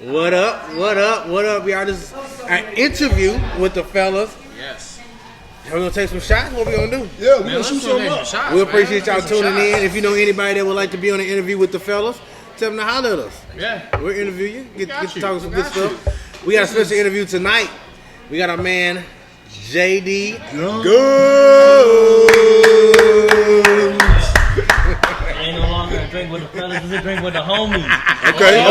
What up? What up? What up, y'all? This is an interview with the fellas. Yes. We're gonna take some shots. What we gonna do? Yeah, we're gonna shoot some up. We appreciate y'all tuning in. If you know anybody that would like to be on an interview with the fellas, tell them to holler at us. Yeah. We'll interview you. Get to talk some good stuff. We got a special interview tonight. We got our man JD Gonz. Ain't no longer a drink with the fellas, it's a drink with the homies. Okay, you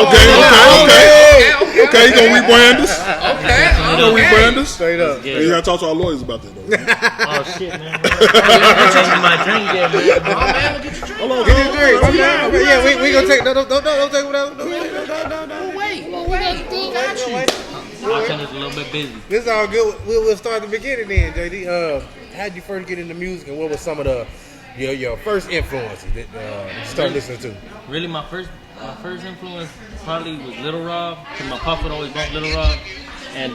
gonna rebrand us? Okay. You gonna rebrand us? Straight up. You gotta talk to our lawyers about that, though. Oh shit, man. I'm changing my drink yet, man. Oh man, get your drink. Hold on, Get your drink. Yeah, we gonna take. Don't take without. Wait. Our channel's a little bit busy. This is all good. We'll start at the beginning then, JD. How'd you first get into music, and what was some of your first influences that you started listening to? Really, my first influence probably was Little Rob, because my pop would always bump Little Rob, and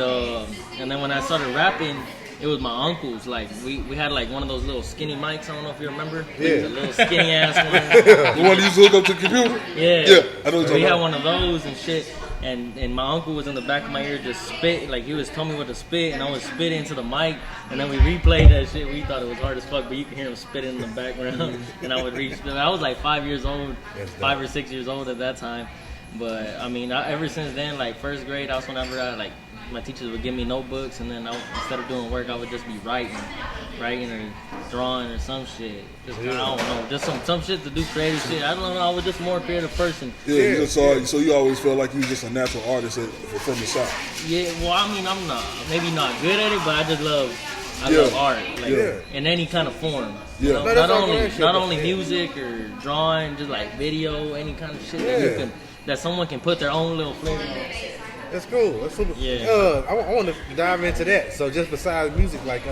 then when I started rapping, it was my uncles. Like we had like one of those little skinny mics. I don't know if you remember. Yeah. The little skinny ass one. The one you used to hook up to the computer? Yeah. Yeah, I know what you're We talking had about. one of those and shit. And my uncle was in the back of my ear just spit, like he was telling me what to spit, and I would spit into the mic, and then we replayed that shit. We thought it was hard as fuck, but you can hear him spitting in the background, and I would I was like 5 years old, 5 or 6 years old at that time. But I mean, ever since then, like first grade, that's whenever my teachers would give me notebooks, and then instead of doing work, I would just be writing or drawing or some shit. Just, I don't know, just some shit to do creative shit. I don't know, I was just more a creative person. Yeah, you just saw it, so you always felt like you was just a natural artist from the South. Yeah, well, I mean, I'm maybe not good at it, but I just love art, like in any kind of form. Yeah. You know? Not only music or drawing, just like video, any kind of shit that someone can put their own little flavor on. That's cool. That's super. Yeah. I want to dive into that. So just besides music, like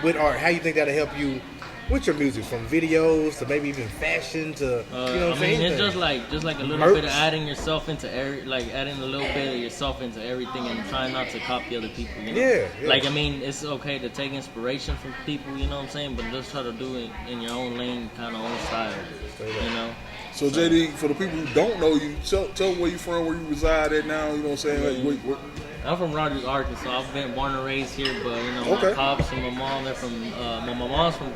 with art, how you think that'll help you with your music, from videos to maybe even fashion to you know what I'm saying? It's just like a little bit of adding yourself into adding a little bit of yourself into everything and trying not to copy other people. You know? Yeah. Like I mean, it's okay to take inspiration from people. You know what I'm saying? But just try to do it in your own lane, kind of own style. You know. So JD, for the people who don't know you, tell them where you from, where you reside at now. You know what I'm saying? Like, I'm from Rogers, Arkansas. I've been born and raised here, but you know, my pops and my mom, they're from. My mom's from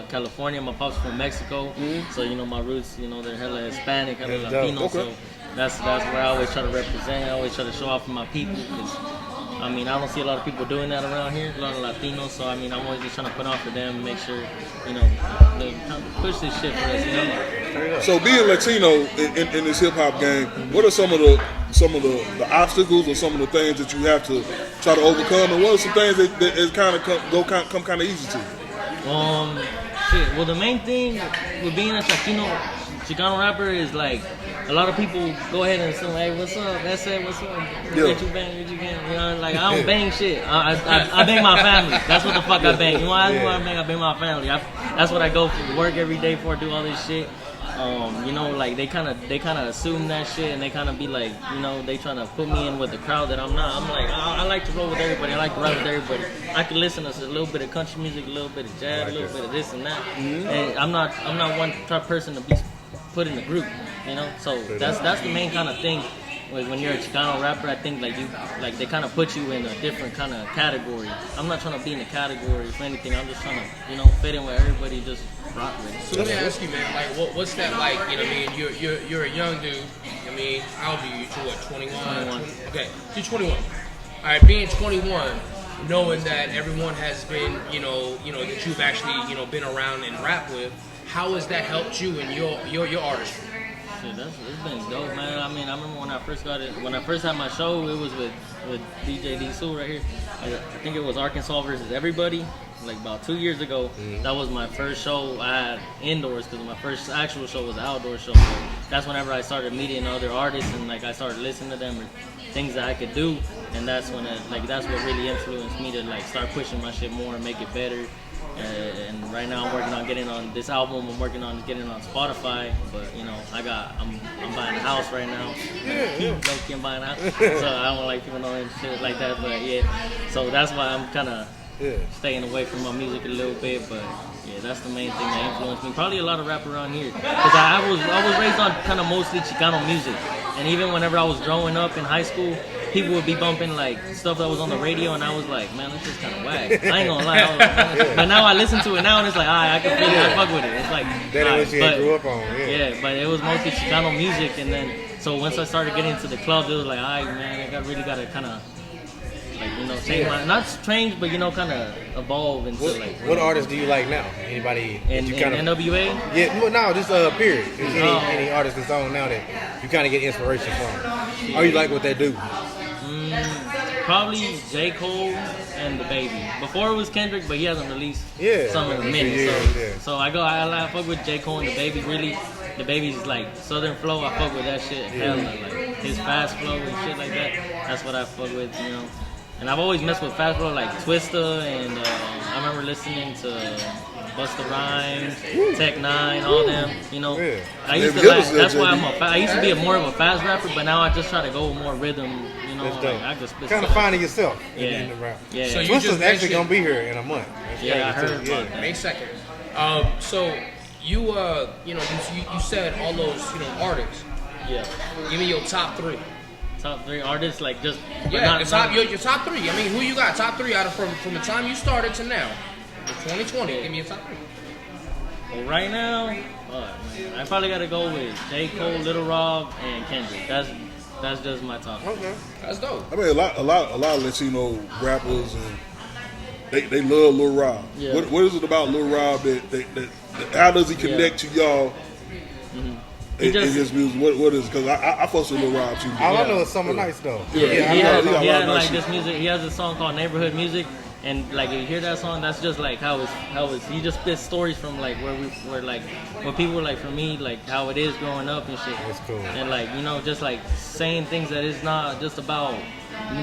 California. My pops from Mexico. So you know, my roots, you know, they're hella Hispanic, hella Latino. Okay. So that's where I always try to represent. I always try to show off for my people, because I mean, I don't see a lot of people doing that around here. A lot of Latinos. So I mean, I'm always just trying to put on for them and make sure, you know, they push this shit for us. You know. So being Latino in this hip hop game, what are some of the obstacles or some of the things that you have to try to overcome, and what are some things that is kind of come kind of easy to you? Well, the main thing with being a Chicano rapper is like a lot of people go ahead and say, "Hey, what's up? That's it. What's up? What you bang? What you bang?" You know, like I don't bang shit. I bang my family. That's what the fuck I bang. You know, I bang my family. That's what I go for work every day for. Do all this shit. You know, like they kind of assume that shit, and they kind of be like, you know, they trying to put me in with the crowd that I'm not. I'm like, I like to roll with everybody. I like to rap with everybody. I can listen to a little bit of country music, a little bit of jazz, a little bit of this and that. And I'm not one type of person to be put in the group, you know. So that's the main kind of thing. When you're a Chicano rapper, I think they kind of put you in a different kind of category. I'm not trying to be in a category for anything. I'm just trying to, you know, fit in with everybody. Just rock with it. So let me ask you, man, like, what's that like? You know what I mean? You're a young dude. I mean, how old are you? You're what, 21? 21. Okay, you're 21. All right, being 21, knowing that everyone has been, you know, that you've actually, you know, been around and rap with, how has that helped you in your artistry? Shit, it's been dope, man. I mean, I remember when I first had my show, it was with djdsewell right here. I think it was Arkansas versus Everybody, like about 2 years ago. That was my first show I had indoors, because my first actual show was an outdoor show. So that's whenever I started meeting other artists, and like I started listening to them or things that I could do, and that's when that's what really influenced me to like start pushing my shit more and make it better. And right now I'm working on getting on this album. I'm working on getting on Spotify, but you know, I'm buying a house right now. Low-key, I'm buying a house, so I don't like people knowing shit like that. But yeah, so that's why I'm kind of staying away from my music a little bit. But yeah, that's the main thing that influenced me. Probably a lot of rap around here, because I was raised on kind of mostly Chicano music. And even whenever I was growing up in high school, people would be bumping like stuff that was on the radio, and I was like, man, this is kind of whack. I ain't gonna lie. But now I listen to it now, and it's like, I can feel it. I fuck with it. It's like that is what you grew up on. Yeah, but it was mostly Chicano music, and then so once I started getting into the clubs, it was like, man, I really gotta kind of like, you know, change not change, but you know, kind of evolve into what artists do you like now? Anybody? In NWA? Yeah, no, just period. Any artist that's on now that you kind of get inspiration from, or you like what they do? Probably J. Cole and the Baby. Before it was Kendrick, but he hasn't released some in a minute. So I fuck with J. Cole and the Baby. Really, the Baby's like Southern flow. I fuck with that shit. Hell, like his fast flow and shit like that. That's what I fuck with, you know. And I've always messed with fast flow like Twista, and I remember listening to Busta Rhymes, Tech Nine, all them. You know, I used to that's why I used to be more of a fast rapper, but now I just try to go with more rhythm. You know, like I just kind of finding yourself in the rap. Yeah. So Twista's actually gonna be here in a month. I heard. May 2nd. So you you said all those artists. Yeah. Give me your top 3. Top 3 artists, like just your top 3. I mean, who you got? Top 3 out of from the time you started to now, 2020. Give me your top 3. Well, right now, I probably got to go with J. Cole, Little Rob, and Kendrick. That's just my top. Okay, that's dope. I mean, a lot of Latino rappers, and they love Lil Rob. Yeah. What is it about Lil Rob that how does he connect to y'all? Mm-hmm. In his music, what is? Because I fuss with Lil Rob too. All I know is Summer Nights though. He had like this music. He has a song called Neighborhood Music, and like you hear that song, that's just like how it's. He just spits stories from like where people like for me like how it is growing up and shit. That's cool. And like just like saying things that is not just about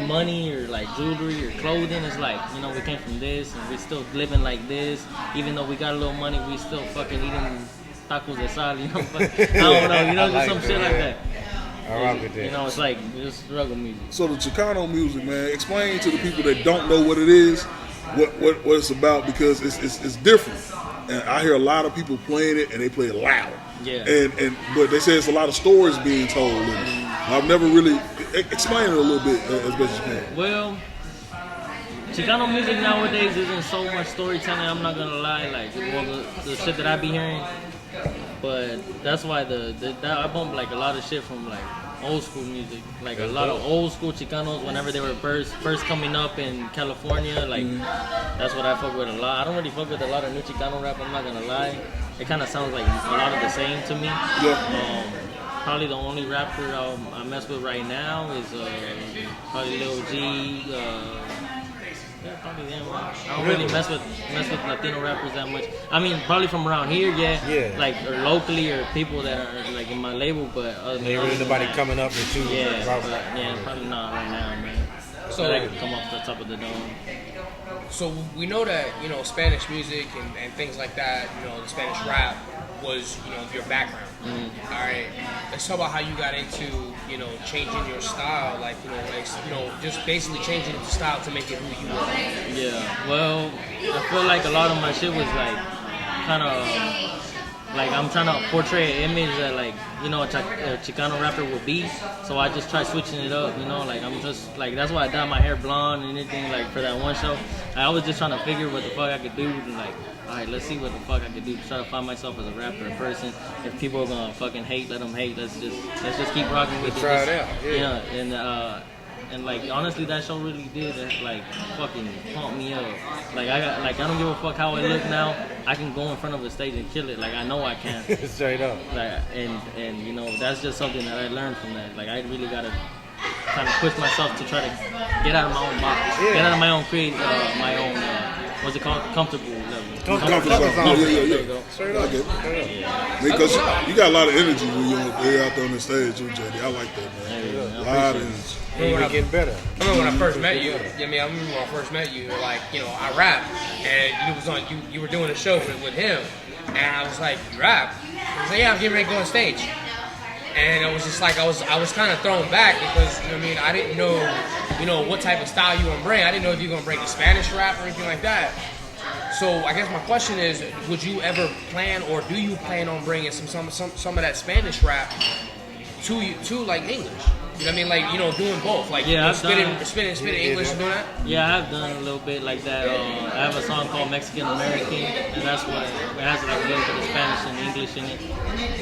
money or like jewelry or clothing. It's like we came from this and we still living like this. Even though we got a little money, we still fucking eating tacos de sal, I don't know, just some shit like that. I rock with that. It's like just struggle music. So the Chicano music, man, explain to the people that don't know what it is, what it's about, because it's different. And I hear a lot of people playing it and they play it loud. Yeah. But they say it's a lot of stories being told. And I've never really explain it a little bit as best as you can. Well, Chicano music nowadays isn't so much storytelling. I'm not gonna lie, the shit that I be hearing. But that's why I bump like a lot of shit from like old school music, like a lot of old school Chicanos whenever they were first coming up in California. Like that's what I fuck with a lot. I don't really fuck with a lot of new Chicano rap. I'm not gonna lie. It kind of sounds like a lot of the same to me. Yeah. Probably the only rapper I mess with right now is probably Lil G. Yeah, probably them. I don't really mess with Latino rappers that much. I mean, probably from around here, like or locally or people that are like in my label, but ain't really nobody coming up with you. Probably not right now, man. So I can come off the top of the dome. So we know that Spanish music and things like that, the Spanish rap was your background. All right, let's talk about how you got into changing your style, just basically changing the style to make it who you are. Yeah, well, I feel like a lot of my shit was like kind of like I'm trying to portray an image that like a Chicano rapper would be, so I just try switching it up, like I'm just like that's why I dyed my hair blonde and anything like for that one show. I was just trying to figure what the fuck I could do and like, all right, let's see what the fuck I could do to try to find myself as a rapper, a person. If people are gonna fucking hate, let them hate. Let's just keep rocking with it. Try it out. Yeah, and like honestly, that show really did like fucking pump me up. Like I don't give a fuck how I look now. I can go in front of a stage and kill it. Like I know I can. Straight up. Like and that's just something that I learned from that. Like I really gotta kind of push myself to try to get out of my own box, get out of my own my own what's it called, comfortable level. Comfortable zone. Yeah. Straight up. Because you got a lot of energy when you're out there on the stage, JD. I like that, man. A lot of energy. You're getting better. I remember when I first met you. I remember when I first met you. Like, I rap, and it was on. You were doing a show with him, and I was like, "You rap?" He was like, "Yeah, I'm getting ready to go on stage." And it was just like I was kind of thrown back because I didn't know what type of style you were gonna bring. I didn't know if you were gonna bring the Spanish rap or anything like that. So I guess my question is, would you ever plan or do you plan on bringing some of that Spanish rap to like English. You know what I mean? Like, you know, doing both. Like, Yeah, I've spitting done- English and doing that. Yeah, I've done a little bit like that. I have a song called Mexican American, and that's what it has like a little bit of Spanish and English in it.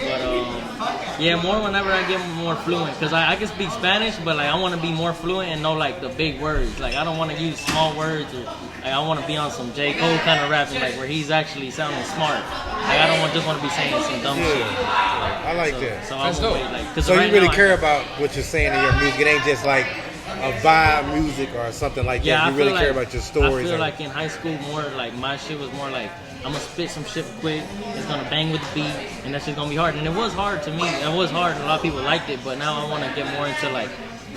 But yeah, more whenever I get more fluent, because I can speak Spanish, but like I want to be more fluent and know like the big words. Like I don't want to use small words, or like I want to be on some J. Cole kind of rapping, like where he's actually sounding smart. Like I don't just want to be saying some dumb shit. I like that. So That's I'm dope. wait, like, 'cause So right you really now, care about what you're saying in your music. It ain't just like a vibe music or something like Yeah, that. I You really feel care like- about your stories. I feel and- like in high school, more like my shit was more like I'm gonna spit some shit quick. It's gonna bang with the beat, and that shit's gonna be hard. And it was hard to me. It was hard. A lot of people liked it, but now I want to get more into like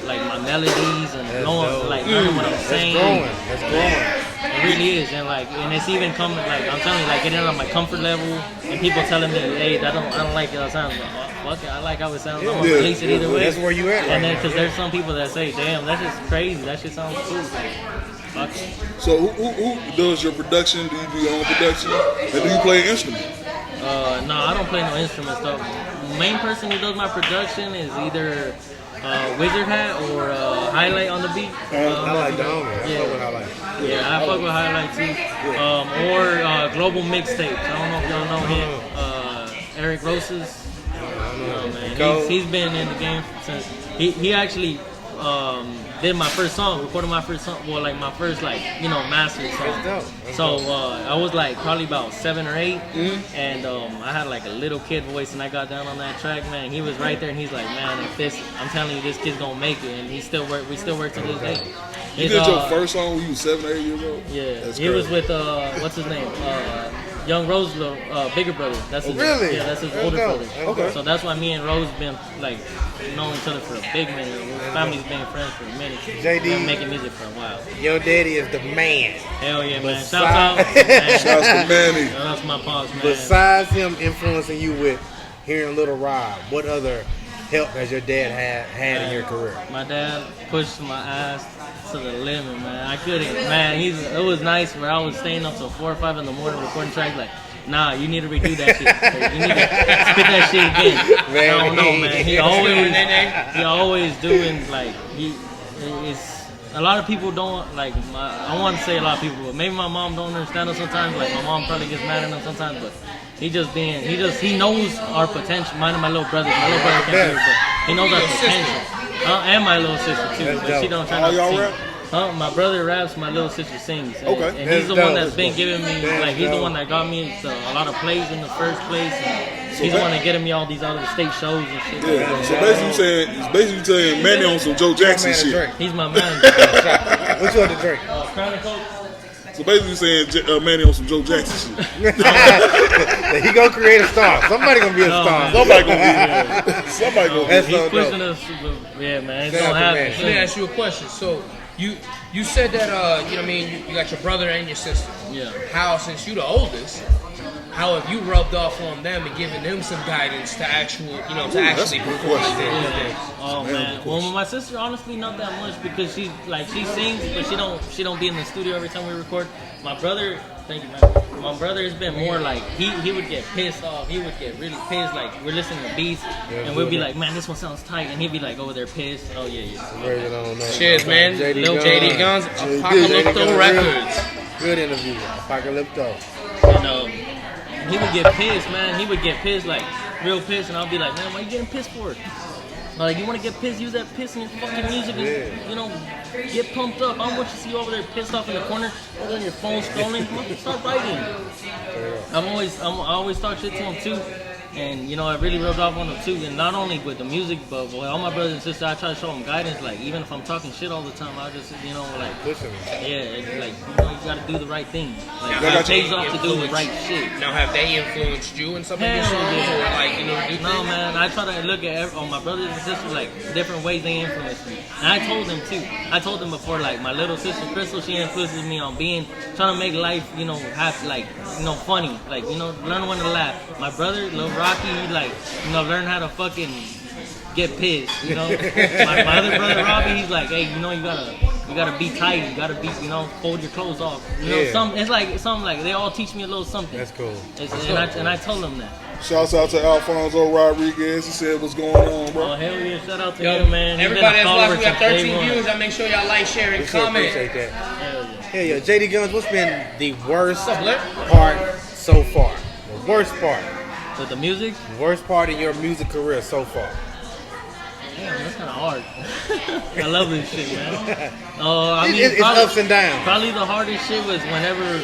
my melodies and That's knowing dope. like learning what I'm saying. That's growing. It really is, and like, and it's even coming like I'm telling you, like getting on my comfort level, and people telling me, hey, I don't like it. I sound fuck it. I like how it sounds. I'm gonna Yeah. release it either way. That's where you at right And then now. because there's some people that say, damn, that shit's crazy. That shit sounds cool. Fuck it. So who does your production? Do you do your own production? And do you play an instrument? No, I don't play no instruments though. The main person who does my production is either Wizard Hat or Highlight on the beat. I like the homie. I Yeah. fuck with Highlight. Yeah, I fuck with Highlight too. Or Global Mixtapes. I don't know if y'all know him. Eric Rosas. No, man. He's been in the game since he actually did my first song, recorded my first song, well, like my first master song. That's dope. That's So dope. I was like probably about 7 or 8, and I had like a little kid voice, and I got down on that track, man. He was right there, and he's like, man, I'm telling you, this kid's gonna make it, and we still work to this day. You did your first song when you was 7 or 8 years old? Yeah, That's he was crazy. with what's his name? Young Rose, bigger brother. That's his, Really? Yeah, that's his That's older dope. brother. That's dope. So that's why me and Rose been like knowing each other for a big minute. Family's been friends for a minute. JD. We've been making music for a while. Your daddy is the man. Hell yeah, man! Besides- Shouts out, man. Shouts to Manny. That's my pops, man. Besides him influencing you with hearing Little Rob, what other help has your dad had in your career? My dad pushed my ass to the limit, man. I couldn't, man. It was nice, but I was staying up till 4 or 5 in the morning recording tracks. Like, nah, you need to redo that shit. Like, you need to spit that shit again. Man. I don't know, man. He always doing like it's. A lot of people don't like. I want to say a lot of people, but maybe my mom don't understand us sometimes. Like my mom probably gets mad at him sometimes, but he knows our potential. Mine and my little brother. My little brother can't do it, but he knows our potential. And my little sister too, That's but dope. she don't try All not to y'all sing. rap? My brother raps, my little sister sings. And, Okay. and That's he's the one dope. that's been giving me, That's like, he's the dope. one that got me to a lot of plays in the first place. And he's the one that getting me all these other state shows and shit. Yeah. So basically you saying Manny on some Joe Jackson Man, shit. Drake. He's my manager. What you want to drink? Crown and Coke. So basically you saying Manny on some Joe Jackson shit. He gonna create a star. Somebody gonna be a No, star. man. Somebody gonna be there. Somebody gonna be That's He's so pushing dope. us. Yeah, man. It's Shout out gonna to happen. man. Let me ask you a question. So you said that you know what I mean, you got your brother and your sister. Yeah. How, since you the oldest, how have you rubbed off on them and given them some guidance to actually that's a good perform question. their Oh Man, man. of Well, course. my sister, honestly, not that much because she sings, but she don't be in the studio every time we record. My brother, thank you, man. My brother has been more like he would get pissed off. He would get really pissed. Like we're listening to beats, and we'll be like, man, this one sounds tight, and he'd be like over there pissed. Oh yeah. Really don't know. Cheers, man. Lil JD Gonz, JD Apocalypto Gonz. Records. Good interview. Apocalypto. And he would get pissed, man. He would get pissed, like real pissed, and I'll be like, man, why you getting pissed for it? Like, you want to get pissed, use that piss in your fucking music and, get pumped up. I don't want you to see you over there pissed off in the corner, over on your phone scrolling. Start writing. I always talk shit to him too. And, I really rubbed off on them too. And not only with the music, but with all my brothers and sisters, I try to show them guidance. Like, even if I'm talking shit all the time, I just, like, Pushing me. yeah, it's like, you gotta do the right thing. Like, Now, it pays off to do the right shit. Now, have they influenced you in some of your Hell songs, yeah. or like do No, things? man, I try to look at my brothers and sisters like different ways they influence me. And I told them too. I told them before, like my little sister Crystal, she influences me on trying to make life, funny. Like, learn when to laugh. My brother, Lil Rocky, he learn how to fucking get pissed. My other brother Robbie, he's like, hey, you gotta be tight. You gotta be, fold your clothes off. Yeah. It's like something like they all teach me a little something. That's cool. And I told them that. Shouts out to Alfonso Rodriguez. He said, "What's going on, bro?" Oh, hell yeah. Shout out to Yo, him, man. He's everybody been a that's watching, we follower got since 13 day one. views. Y'all make sure y'all like, share, and We sure comment. appreciate that. Hell yeah. Hey, yo, JD Gonz, what's been the worst What's up, Blair? part so far? The worst part. With the music? The worst part in your music career so far. Damn, that's kind of hard. I love this shit, man. I mean, It's ups and downs. Probably the hardest shit was whenever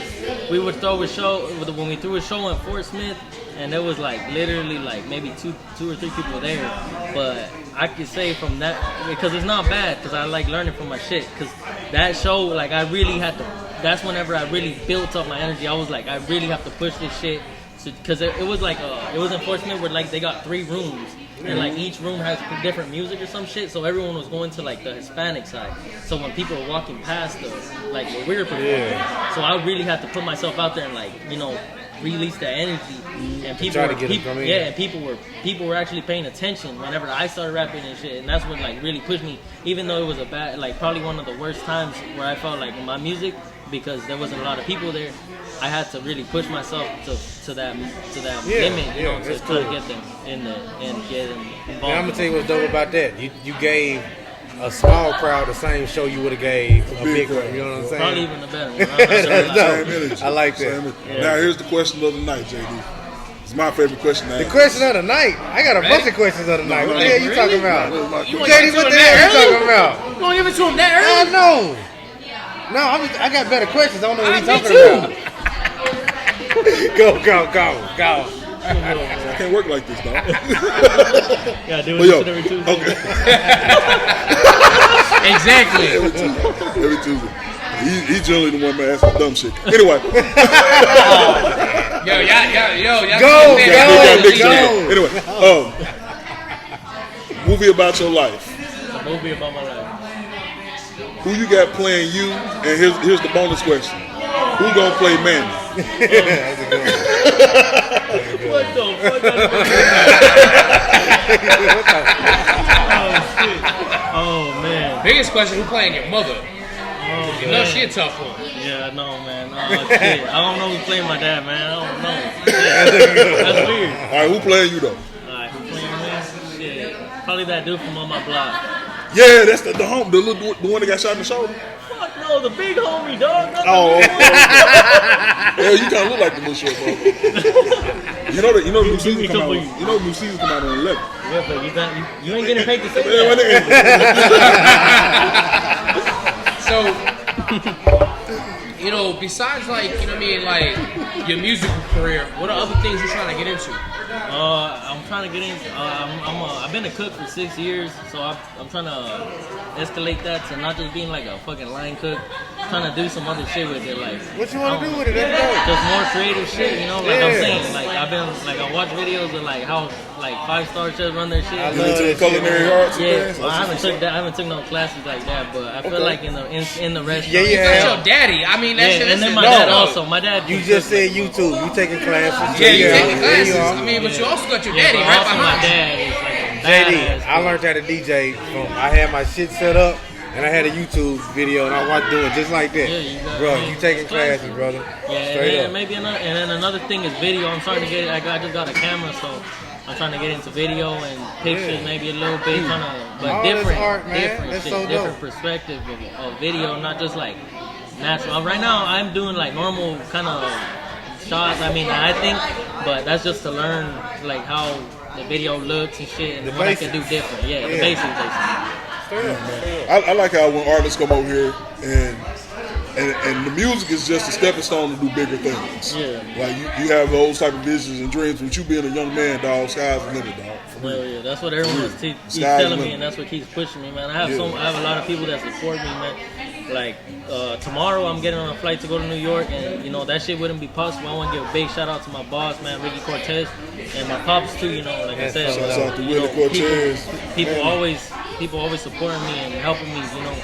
we would throw a show, when we threw a show in Fort Smith, and there was like literally like maybe two or three people there. But I could say from that, because it's not bad, because I like learning from my shit. Because that show, like I really had to, that's whenever I really built up my energy. I was like, I really have to push this shit. Because it was like, it was in Fort Smith where like they got 3 rooms. And like each room has different music or some shit, so everyone was going to like the Hispanic side. So when people were walking past us, like where we were performing, so I really had to put myself out there and like, you know, release that energy. And people, and people were actually paying attention whenever I started rapping and shit. And that's what like really pushed me. Even though it was a bad, like probably one of the worst times where I felt like my music, because there wasn't a lot of people there, I had to really push myself to that limit, you know, to try to get them in the and get them involved. And I'm gonna tell you what's dope about that. You gave a small crowd the same show you would have gave a big crowd. You know what I'm saying? Probably even a better one. Same energy. I like that. Yeah. Now here's the question of the night, JD. It's my favorite question to The ask. question of the night. I got a bunch of questions of the night. What the hell you talking about? You wanna JD, give it what to the him hell that you early? talking about? You want to give it to him that I early? know. No, I got better questions. I don't know what he's Me talking too. about. Go. I can't work like this, dog. Yeah, do But yo, it every Tuesday. okay. Exactly. Every Tuesday. He generally the one that asks dumb shit. Anyway. Y'all Go. Anyway, movie about your life. A movie about my life. Who you got playing you? And here's the bonus question. Who gonna play Manny? That's a good one. What the fuck? Oh shit. Oh man. Biggest question: who playing your mother? Oh, You know she a tough one. Yeah, I know, man. Oh shit. I don't know who's playing my dad, man. I don't know. Shit. That's weird. All right, who playing you though? Alright, who's playing me? Shit. Probably that dude from on my block. Yeah, that's the one that got shot in the shoulder. Fuck no, the big homie, dog. Not Oh, the little one. yeah, you kind of look like the little short bro. You know, new season come out. You know, new season come out on 11. Yeah, but you ain't getting paid to say Yeah, that. So, you know, besides like, you know what I mean, like your musical career, what are other things you're trying to get into? I'm trying to get in. I've been a cook for 6 years, so I'm trying to escalate that to not just being like a fucking line cook. I'm trying to do some other shit with it, like What you want to do with it? That's dope. just more creative shit, you know. Like I'm Yeah. saying, like I watch videos of like how like 5-star chefs run their shit. I You love into the that culinary shit. arts and Yeah, things? well, I haven't took no classes like that, but I feel Okay. like in the restaurant. Yeah, yeah. That's your daddy. I mean, that shit. Yeah, and then my no. dad also. My dad. You can just cook, said like, YouTube. You taking classes. Yeah, you taking there you classes. are. I mean, but you also got your Yeah, daddy but right also my behind you. dad is like a JD, badass, I bro. learned how to DJ from. I had my shit set up, and I had a YouTube video, and I was doing just like that. Yeah, you got- Bro, yeah, you taking classes. classes, brother. Yeah, Straight and up. maybe another thing is video. I'm starting to get. I just got a camera, so I'm trying to get into video and pictures, Yeah. maybe a little bit, trying to, but All this different, art, man. different That's shit, so different dope. perspective of video, not just like natural. Right now, I'm doing like normal kind of shots. I mean, I think, but that's just to learn like how the video looks and shit, and The what I can do basics. different. Yeah, the Yeah. basics, basically. Straight up. Straight up. I like how when artists come over here and the music is just a stepping stone to do bigger things. Yeah. Like you have those type of visions and dreams. With you being a young man, dog, sky's the limit, dog. For Well, real. yeah, that's what everyone keeps Sky's the telling me, limit. and that's what keeps pushing me, man. I have Yeah. I have a lot of people that support me, man. Like tomorrow, I'm getting on a flight to go to New York, and you know that shit wouldn't be possible. I want to give a big shout out to my boss, man, Ricky Cortez, and my pops too. You know, like I Yes, said, shouts out to you Willie know, Cortez. People Man. people always supporting me and helping me, you know,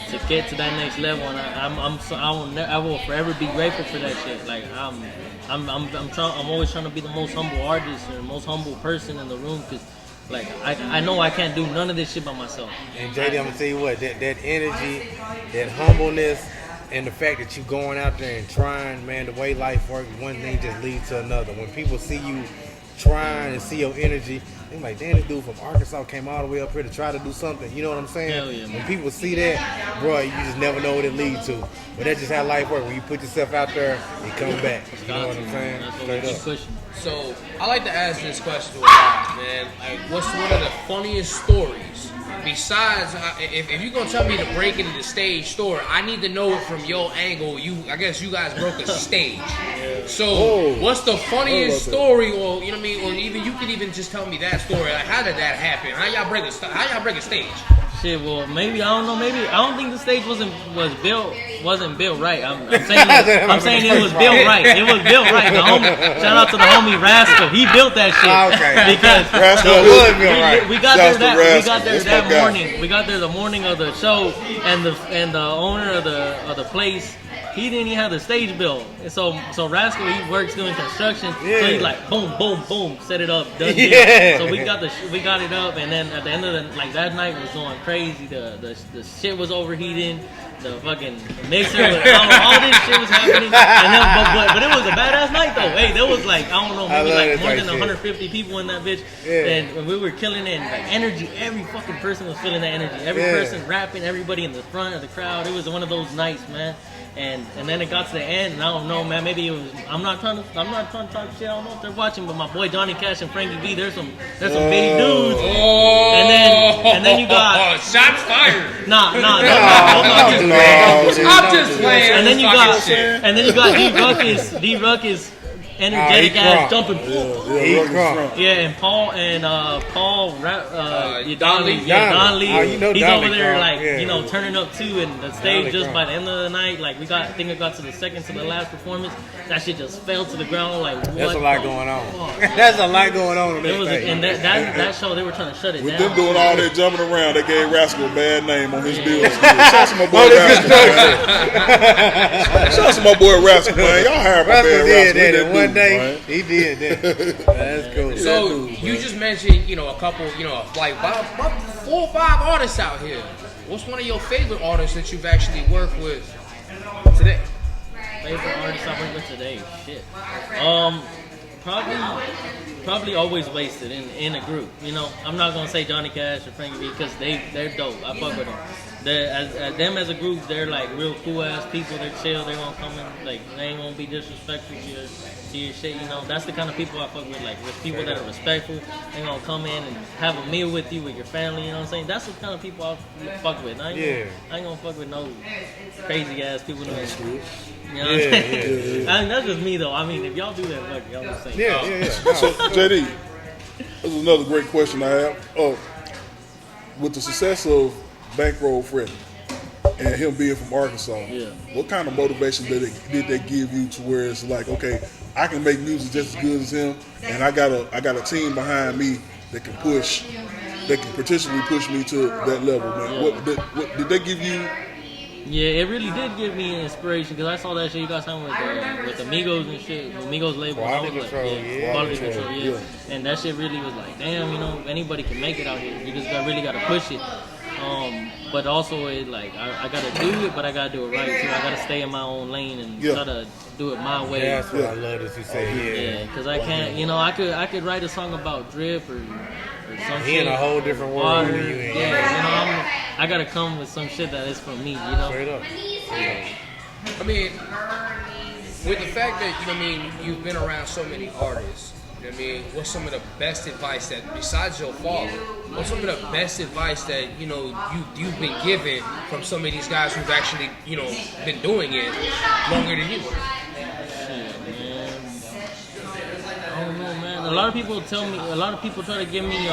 to get to that next level. And I will forever be grateful for that shit. Like I'm always trying to be the most humble artist or the most humble person in the room, because like I know I can't do none of this shit by myself. And JD, I'm gonna tell you what, that energy, that humbleness, and the fact that you going out there and trying, man, the way life works, one thing just leads to another. When people see you trying and see your energy, they're like, damn, this dude from Arkansas came all the way up here to try to do something. You know what I'm saying? Hell yeah, man. When people see that, bro, you just never know what it leads to. But that's just how life works. When you put yourself out there, it comes back. You know what I'm saying? That's what we keep pushing. So I like to ask this question to a lot, man. Like, what's one of the funniest stories? Besides, if you're gonna tell me to break into the stage story, I need to know it from your angle. I guess you guys broke a stage. So, what's the funniest story, or you know what I mean, or even you could even just tell me that story. Like, how did that happen? How y'all break a stage? Shit, well, maybe I don't know. Maybe I don't think the stage wasn't built right. I'm saying it was built right. It was built right. The homie, shout out to the homie Rascal. He built that shit. Okay. Because we got there that morning. We got there the morning of the show, and the owner of the place, he didn't even have the stage built. And so Rascal, he works doing construction. So he's like, boom, boom, boom, set it up, done deal. So we got it up, and then at the end of that night was going crazy. The shit was overheating. The fucking mixer, all this shit was happening. And then, but it was a badass night though. Hey, there was like, I don't know, maybe like more than 150 people in that bitch. And we were killing it. And like energy, every fucking person was feeling that energy. Every person rapping, everybody in the front of the crowd. It was one of those nights, man. And then it got to the end, and I don't know, man. Maybe it was. I'm not trying to talk shit. I don't know if they're watching, but my boy Johnny Cash and Frankie B, there's some big dudes. And then you got shots fired. Nah. I'm just playing. And then you got D Ruckus. Energetic ass jumping. And Paul Don Lee. He's over there like turning up too, and the stage just by the end of the night, like I think it got to the second to the last performance, that shit just fell to the ground. Like what? That's a lot going on. That's a lot going on. And that show they were trying to shut it down. With them doing all that jumping around, they gave Rascal a bad name on his bills. Shout out to my boy Rascal, man. Shout out to my boy Rascal, man. Y'all hired my man Rascal. He did that. That's cool. So you just mentioned, a couple, like about 4 or 5 artists out here. What's one of your favorite artists that you've actually worked with today? Favorite artist I worked with today? Shit. Probably Always Wasted in a group. I'm not gonna say Johnny Cash or Frankie B because they're dope. I fuck with them. Them as a group, they're like real cool ass people. They're chill. They won't come in like they ain't gonna be disrespectful to your shit. That's the kind of people I fuck with. Like with people that are respectful. They gonna come in and have a meal with you with your family. You know what I'm saying? That's the kind of people I fuck with. I ain't gonna fuck with no crazy ass people. You know what I'm saying? I mean, that's just me though. I mean, if y'all do that, fuck y'all just say. So JD, this is another great question I have. With the success of Bankroll Freddie and him being from Arkansas, what kind of motivation did they give you to where it's like, okay, I can make music just as good as him, and I got a team behind me that can potentially push me to that level, man. What did they give you? Yeah, it really did give me an inspiration because I saw that shit you guys talking with Amigos and shit, Amigos label. Quality Control. And that shit really was like, damn, anybody can make it out here. You just really got to push it. But also it like I gotta do it, but I gotta do it right too. I gotta stay in my own lane and try to do it my way. Yeah, that's what I love that you say. Yeah, because I can't. I could write a song about drip or some he shit. in a whole different world than you in. I gotta come with some shit that is from me. Straight up. I mean, with the fact that you've been around so many artists. What's some of the best advice that, besides your father, what's some of the best advice that, you've been given from some of these guys who've actually, been doing it longer than you? I don't know, man. A lot of people try to give me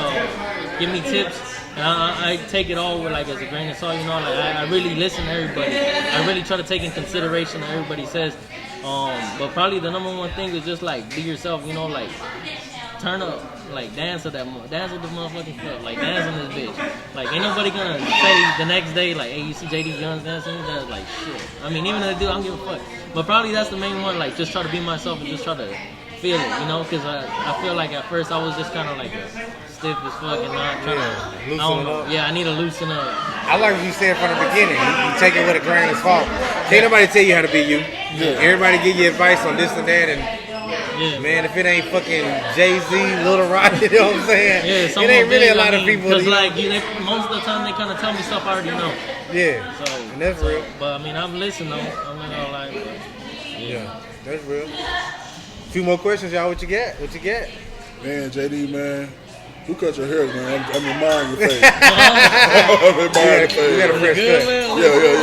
tips, and I take it all with like as a grain of salt, I really listen to everybody. I really try to take in consideration what everybody says. But probably the number one thing is just like be yourself, like turn up, like dance with the motherfucking stuff, like dance on this bitch. Like ain't nobody gonna say the next day like, hey, you see JD Gonz dancing? That's like shit. I mean, even if they do, I don't give a fuck. But probably that's the main one, like just try to be myself and just try to feel it, because I feel like at first I was just kind of like stiff as fuck and not trying to loosen up. Yeah, I need to loosen up. I like what you said from the beginning. You take it with a grain of salt. Can't nobody tell you how to be you. Everybody give you advice on this and that, and Yeah. Man, if it ain't fucking Jay-Z, Lil Roddy, you know what I'm saying? Yeah, it ain't really a lot of people. Because like most of the time they kind of tell me stuff I already know. Yeah. So and that's real. But I mean, I'm listening though. I'm not gonna lie. Yeah, that's real. Few more questions, y'all. What you got? What you got? Man, JD, man. Who cut your hair, man? I'm admiring your face. I'm admiring your face. You got a fresh cut. Yeah.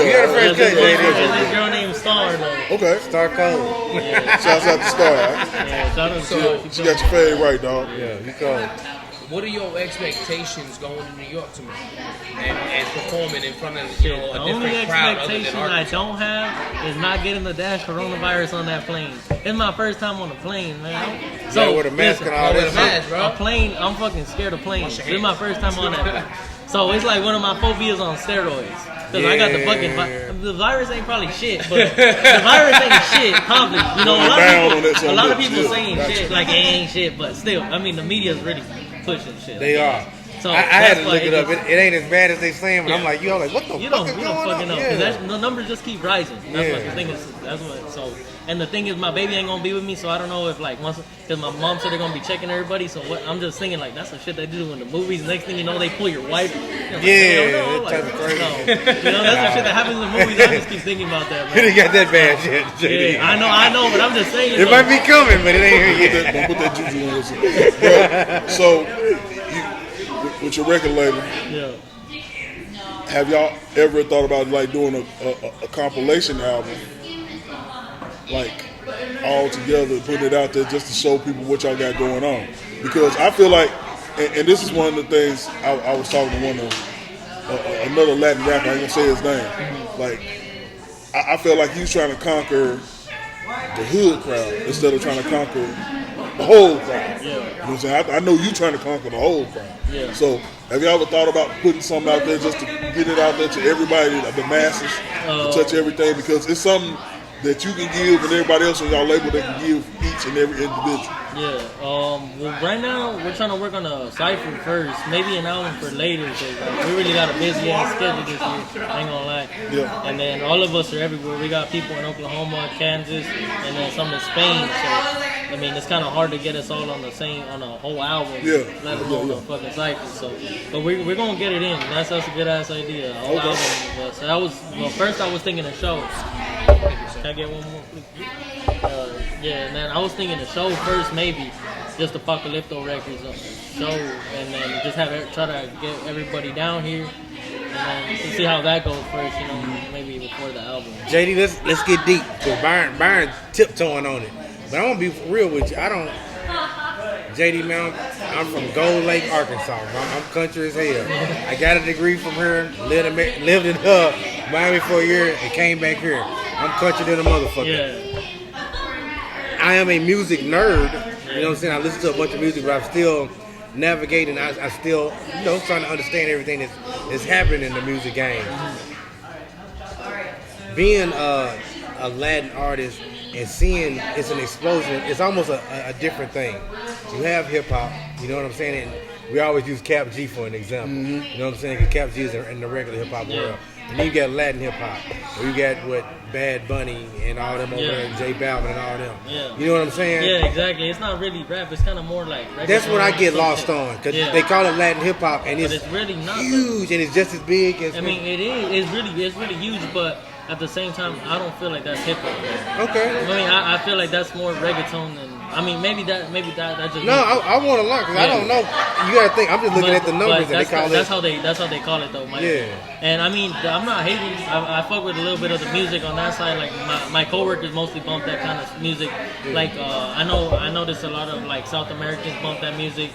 You got a fresh cut, JD. There's this girl named Star though. Okay. Star Code. Yeah. Shouts out to Star. Yeah, shout out to Star. She got your fade right, dog. Yeah, you called. What are your expectations going to New York tomorrow and performing in front of The a only different crowd other than expectation I Arkansas? don't have is not getting the dash coronavirus on that plane. It's my first time on a plane, man. So with a mask and all with a that. mask, bro. A plane, I'm fucking scared of planes. Wash This your is my hands. first time on that plane. So it's like one of my phobias on steroids. Because I got the fucking the virus ain't probably shit, but the virus ain't shit, probably. You know, a lot of people saying shit like it ain't shit, but still, I mean, the media's really pushing shit. They are. So I had to that's look why it up. It ain't as bad as they saying, but I'm Yeah. like, yo, like, what the You fuck don't, is you going don't fucking on? know. 'Cause the numbers just keep rising. That's what the thing is. That's what. So, and the thing is, my baby ain't gonna be with me, so I don't know if like once, because my mom said they're gonna be checking everybody. So what? I'm just thinking like that's the shit they do in the movies. Next thing you know, they pull your wife. You're like, Yeah, hell no, that like, type of crazy. no. You know, that's the shit that happens in the movies. I just keep thinking about that. You Man. didn't got that bad shit, JD. Yeah, I know, but I'm just saying. It might be coming, but it ain't here yet. Don't put that juju on yourself. Bro, so, with your record label, Yeah. have y'all ever thought about like doing a compilation album, like all together, putting it out there just to show people what y'all got going on? Because I feel like, and this is one of the things I was talking to one of another Latin rapper. I ain't gonna say his name. Like, I feel like he's trying to conquer the hood crowd instead of trying to conquer the whole crowd. You know what I'm saying? I know you trying to conquer the whole crowd. Yeah. So have you ever thought about putting something out there just to get it out there to everybody, the masses, to touch everything? Because it's something that you can give and everybody else on y'all label that can give each and every individual. Yeah. Well, right now we're trying to work on a cipher first, maybe an album for later. Cause we really got a busy ass schedule this year. I ain't gonna lie. Yeah. And then all of us are everywhere. We got people in Oklahoma, Kansas, and then some in Spain. So I mean, it's kind of hard to get us all on a whole album. Yeah. Let alone a fucking cipher. So, but we're gonna get it in. That's a good ass idea. A whole album. So that was first I was thinking of shows. Can I get one more, please? Yeah, man. I was thinking a show first, maybe just Apocalypto Records show, and then just try to get everybody down here, and then see how that goes first. You know, maybe before the album. JD, let's get deep, because Byron tiptoeing on it. But I'm gonna be real with you. JD, man, I'm from Gold Lake, Arkansas. I'm country as hell. I got a degree from here, lived in Miami for a year, and came back here. I'm country than a motherfucker. Yeah. I am a music nerd. You know what I'm saying? I listen to a bunch of music, but I'm still navigating. I still, trying to understand everything that's happening in the music game. Being a Latin artist and seeing it's an explosion, it's almost a different thing. You have hip hop, you know what I'm saying? And we always use Cap G for an example. You know what I'm saying? Because Cap G is in the regular hip hop world. And then you got Latin hip hop. Or you got Bad Bunny and all them over there, and J Balvin and all them. Yeah. You know what I'm saying? Yeah, exactly. It's not really rap. It's kind of more like. That's what I get lost on, because they call it Latin hip hop, and it's really not huge, and it's just as big as. I mean, it is. It's really huge, but at the same time, I don't feel like that's hip hop. Okay. I mean, I feel like that's more reggaeton than. I mean, maybe that just. No, I want to learn, because I don't know. You got to think. I'm just looking at the numbers, and they call That's how they call it though. Yeah. And I mean, I'm not hating. I fuck with a little bit of the music on that side. Like my coworkers mostly bump that kind of music. Like I noticed a lot of like South Americans bump that music.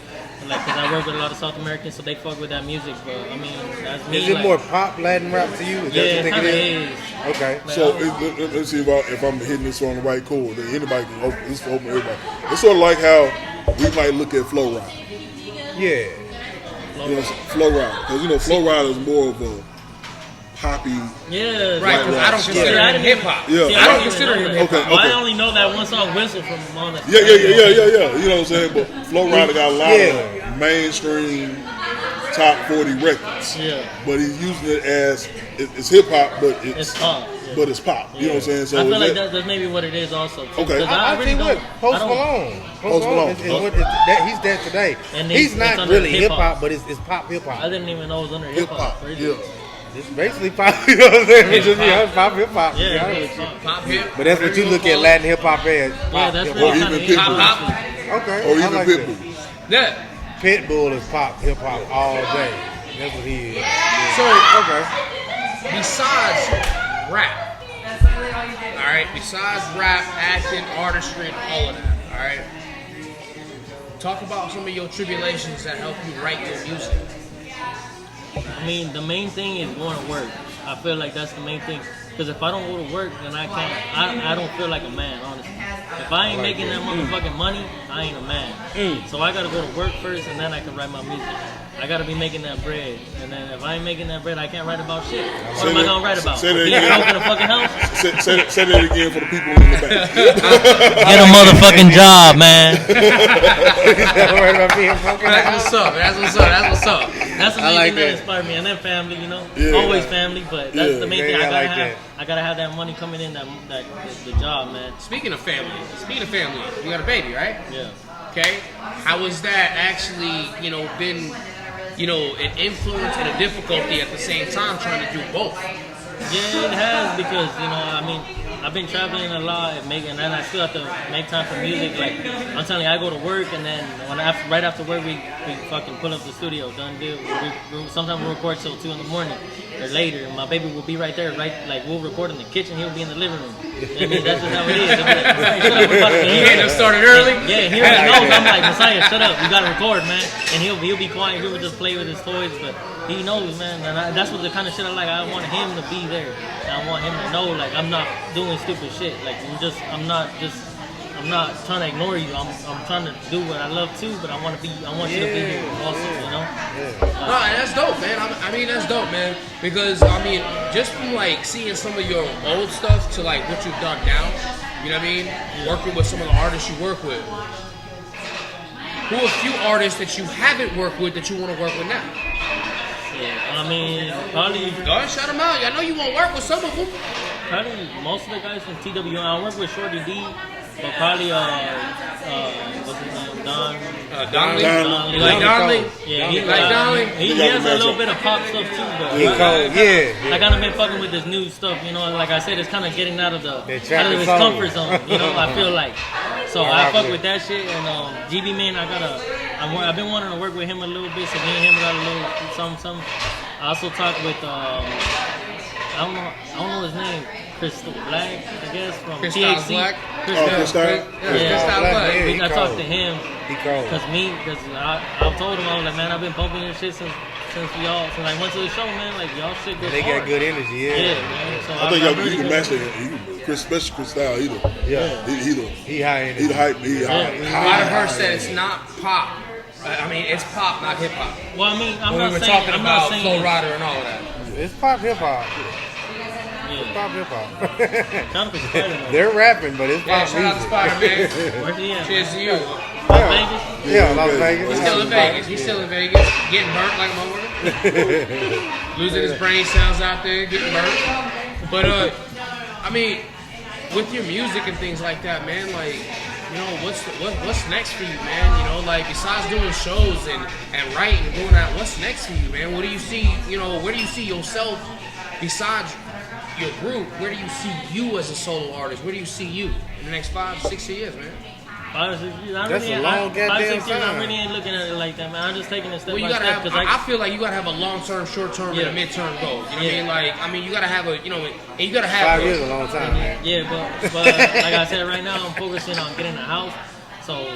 Like, cause I work with a lot of South Americans, so they fuck with that music. But I mean, that's me. Is it more pop Latin rap to you? Is that what you think it is? Okay. So let's see if I'm hitting this on the right chord. Anybody can open this for open everybody. It's sort of like how we might look at Flow Ride. Yeah. Flow Ride, because Flow Ride is more of a poppy. Yeah. Right, because I don't consider him hip hop. Yeah. See, I don't consider him hip hop. Okay. I only know that one song, Whistle, from Mona. Yeah. You know what I'm saying? But Flow Rider got a lot of mainstream top 40 records. Yeah. But he's using it as it's hip hop, but It's pop. but it's pop. You know what I'm saying? So I feel is like that- that's maybe what it is also. Too, Okay. 'cause I really think don't- what Post I don't- Malone. Post Malone. He's that today. And He's it's not under really hip hip-hop. hop, but it's pop hip I hop. didn't even know it was under hip hip hop. hop. Yeah. It's basically pop. You know what I'm saying? It's just Hip-hop. pop hip hop. to be Yeah, honest it's with you. pop. Pop hip. But that's what you look at Latin hip hop as. Yeah, Pop that's hip really Or hop. kind of even Pop, Pitbull. pop. Okay. Or I even like Pitbull. Yeah. that. Pitbull is pop hip hop all day. That's what he is. So Okay. besides rap, all right. Besides rap, acting, artistry, and all of that, all right. Talk about some of your tribulations that help you write your music. I mean, the main thing is going to work. I feel like that's the main thing. Because if I don't go to work, then I can't. I don't feel like a man, honestly. If I ain't making that motherfucking money, I ain't a man. So I gotta go to work first, and then I can write my music. I gotta be making that bread, and then if I ain't making that bread, I can't write about shit. What am I gonna write about? say that Being again. broke in a fucking house? Say that again for the people in the back. Get a motherfucking job, man. Worried about being broken That's out? what's up. That's what's up. That's what's up. That's the I main like thing that that. inspired me, and then family, you know, Yeah. always family. But that's Yeah. the main Yeah, thing. I I gotta like have. that. I gotta have that money coming in. The job, man. Speaking of family, you got a baby, right? Yeah. Okay. How has that actually, been, an influence and a difficulty at the same time trying to do both? Yeah, it has because I mean, I've been traveling a lot and then I still have to make time for music. Like I'm telling you, I go to work and then right after work we fucking pull up the studio, done deal. Sometimes we record till 2 in the morning or later. And my baby will be right there, right? Like we'll record in the kitchen, he'll be in the living room. I mean, that's just how it is. He'll be like, "Messiah, shut up, we're about to You hear getting it." them started early? Yeah, he already knows. I'm like, Messiah, shut up. You gotta record, man. And he'll be quiet. He'll just play with his toys, but he knows, man. And that's what the kind of shit I like. I want him to be there. I want him to know, like, I'm not doing stupid shit. Like, I'm not trying to ignore you. I'm trying to do what I love too, but I want you to be here also, you know? No, and that's dope, man. I mean, that's dope, man. Because, I mean, just from, like, seeing some of your old stuff to, like, what you've done now, you know what I mean? Working with some of the artists you work with. Who are a few artists that you haven't worked with that you want to work with now? Yeah, I mean, probably Go ahead, shout them out. I know you want to work with some of them. most of the guys from TWN. I work with Shorty D, but probably what's his name, Don. Donley. Donley. Like Donley? Yeah, He like Donley? he has a little bit of pop stuff too, but He cold, yeah. I kind of been fucking with this new stuff, you know. Like I said, it's kind of getting out of his trap comfort soul. zone, you know. I feel like, so I fuck with that shit. And GB Man, I've been wanting to work with him a little bit, so me and him got a little some. I also talked with I don't know his name, Crystal Black, I guess from Crystal THC. Black? Crystal? Yeah, Crystal Black. Yeah, he I talked cold. to him. He cold. Cause I told him, I was like, man, I've been pumping your shit since I went to the show, man. Like y'all shit goes They hard. got good energy, Yeah, man. So I think really you can good. match that. Especially Cristal, either. Yeah. He He high energy. the hype. He A lot of her said it's not pop. I mean, it's pop, not hip hop. Well, I mean, I'm When not we were saying talking I'm about not saying Flow Rider and all of that. It's pop hip hop. Yeah. Pop hip hop. Shout out to Spider-Man. They're rapping, but it's Yeah, pop shout out to music. Spider-Man. Where's he at? Cheers to you. Las Vegas? Yeah, Las Vegas. He's still in Vegas. He's still in Vegas. Getting burnt like a motherfucker. Losing his brain cells out there, getting burnt. But, I mean, with your music and things like that, man, like, what's next for you, man? You know, like, besides doing shows and writing and doing that, what's next for you, man? What do you see, where do you see yourself besides your group? Where do you see you as a solo artist? Where do you see you in the next 5 to 6 years, man? 5 or 6 years. That's a long goddamn 5 6 years. I time. really ain't looking at it like that, man. I'm just taking it step Well, you by gotta step. have. 'Cause I feel like you gotta have a long-term, short-term, and a Yeah. mid-term goal. You know Yeah. what I mean? You gotta have and you gotta have. 5 years is a long time, man. Yeah, but like I said, right now I'm focusing on getting a house. So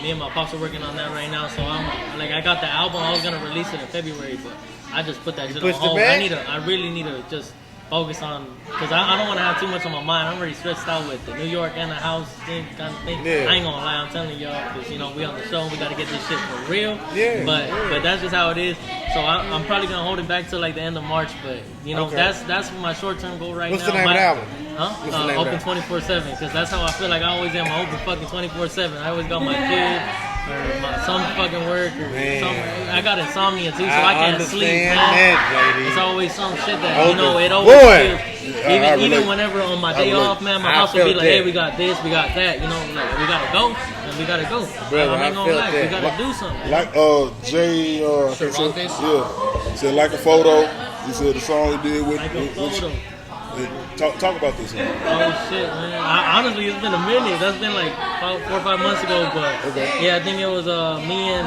me and my pops are working on that right now. So I got the album. I was gonna release it in February, but I just put that shit on pushed it hold. back? I really need to just focus on, because I don't want to have too much on my mind. I'm already stressed out with the New York and the house thing kind of thing. Yeah. I ain't gonna lie, I'm telling y'all, because we on the show and we gotta get this shit for real. Yeah, But yeah. but that's just how it is. So I'm probably gonna hold it back till like the end of March. But Okay. that's my short term goal right What's now. the name of the album? Huh? What's the name of Open that? 24/7, because that's how I feel like I always am. I open fucking 24/7. I always got my kid or some fucking work or Man. some. I got insomnia too, so I can't sleep. understand Man. that, JD. It's always some shit that Open. it always Boy. feels. Even whenever on my day off, man, my boss would be like, "Hey, we got this, we got that. You know, like we gotta go, and we gotta go. Brother, I'm not gonna lie, we that. gotta do something." Like Jay, Cervantes? said like a photo. He said the song he did with. Like a photo. Talk about this. Man. Oh shit, man! Honestly, it's been a minute. That's been like 4 or 5 months ago, but yeah, I think it was me and